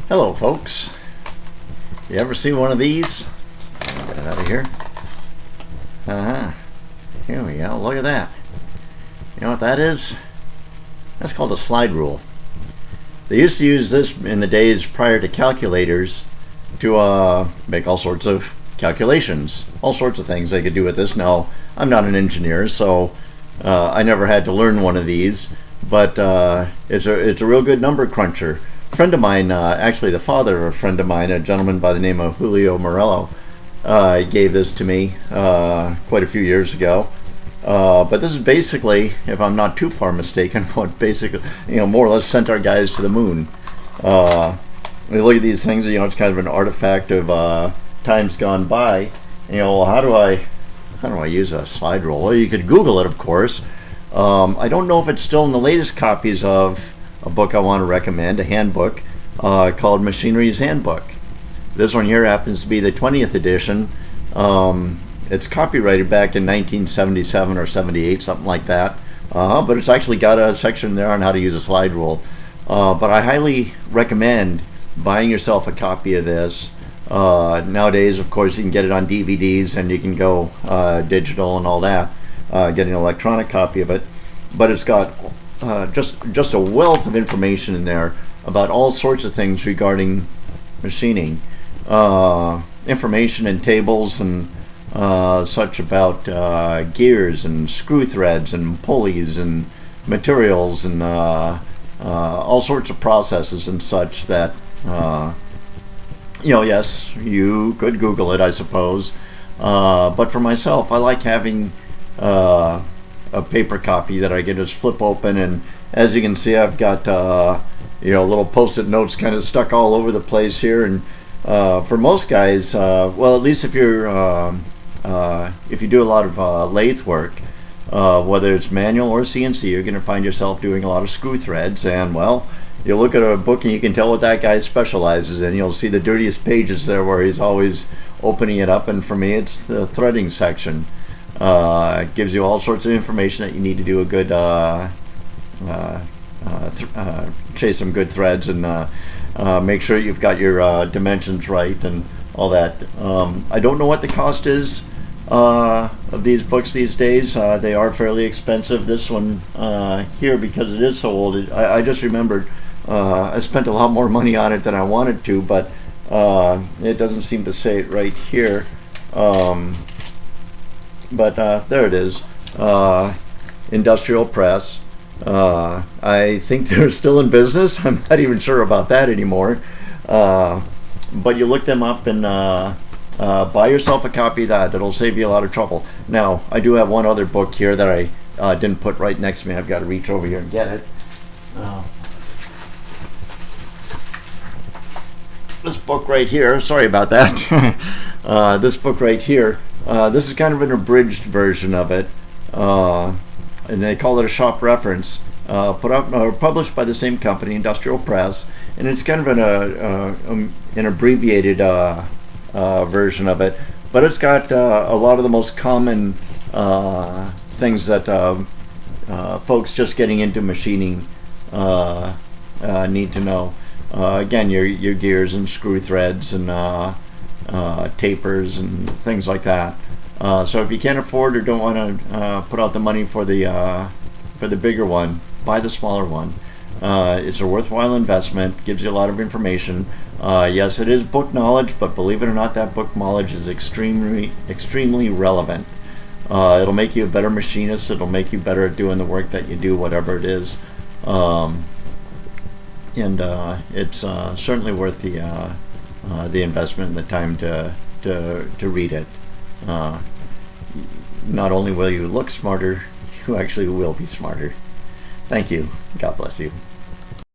Hello folks, you ever see one of these? Get it out of here. Here we go, look at that. You know what that is? That's called a slide rule. They used to use this in the days prior to calculators to make all sorts of calculations, all sorts of things they could do with this. Now, I'm not an engineer, so I never had to learn one of these, but it's a real good number cruncher. A friend of mine, actually the father of a friend of mine, a gentleman by the name of Julio Morello, gave this to me quite a few years ago. But this is basically, if I'm not too far mistaken, what basically, more or less sent our guys to the moon. We look at these things, it's kind of an artifact of times gone by. Well, how do I use a slide rule? Well, you could Google it, of course. I don't know if it's still in the latest copies of a book I want to recommend, a handbook called Machinery's Handbook. This one here happens to be the 20th edition. It's copyrighted back in 1977 or 78, something like that. But it's actually got a section there on how to use a slide rule. But I highly recommend buying yourself a copy of this. Nowadays, of course, you can get it on DVDs and you can go digital and all that. Get an electronic copy of it. But it's got just a wealth of information in there about all sorts of things regarding machining. Information and tables and such about gears and screw threads and pulleys and materials and all sorts of processes and such that yes, you could Google it, I suppose, but for myself, I like having a paper copy that I can just flip open, and as you can see, I've got little post-it notes kind of stuck all over the place here. And for most guys, well, at least if you're if you do a lot of lathe work, whether it's manual or CNC, you're going to find yourself doing a lot of screw threads. And well, you look at a book and you can tell what that guy specializes in. You'll see the dirtiest pages there where he's always opening it up, and for me it's the threading section. It gives you all sorts of information that you need to do a good chase some good threads and make sure you've got your dimensions right and all that. I don't know what the cost is of these books these days. They are fairly expensive. This one here, because it is so old, I just remembered I spent a lot more money on it than I wanted to, but it doesn't seem to say it right here. But there it is. Industrial Press. I think they're still in business. I'm not even sure about that anymore. But you look them up and buy yourself a copy of that. It'll save you a lot of trouble. Now, I do have one other book here that I didn't put right next to me. I've got to reach over here and get it. This book right here, sorry about that. This book right here, this is kind of an abridged version of it. And they call it a shop reference, published by the same company, Industrial Press, and it's kind of an abbreviated version of it, but it's got a lot of the most common things that folks just getting into machining need to know. Again, your gears and screw threads and tapers and things like that. So if you can't afford or don't want to put out the money for the bigger one, buy the smaller one. It's a worthwhile investment. Gives you a lot of information. Yes, it is book knowledge, but believe it or not, that book knowledge is extremely relevant. It'll make you a better machinist. It'll make you better at doing the work that you do, whatever it is. And it's certainly worth the investment and the time to read it. Not only will you look smarter, you actually will be smarter. Thank you. God bless you.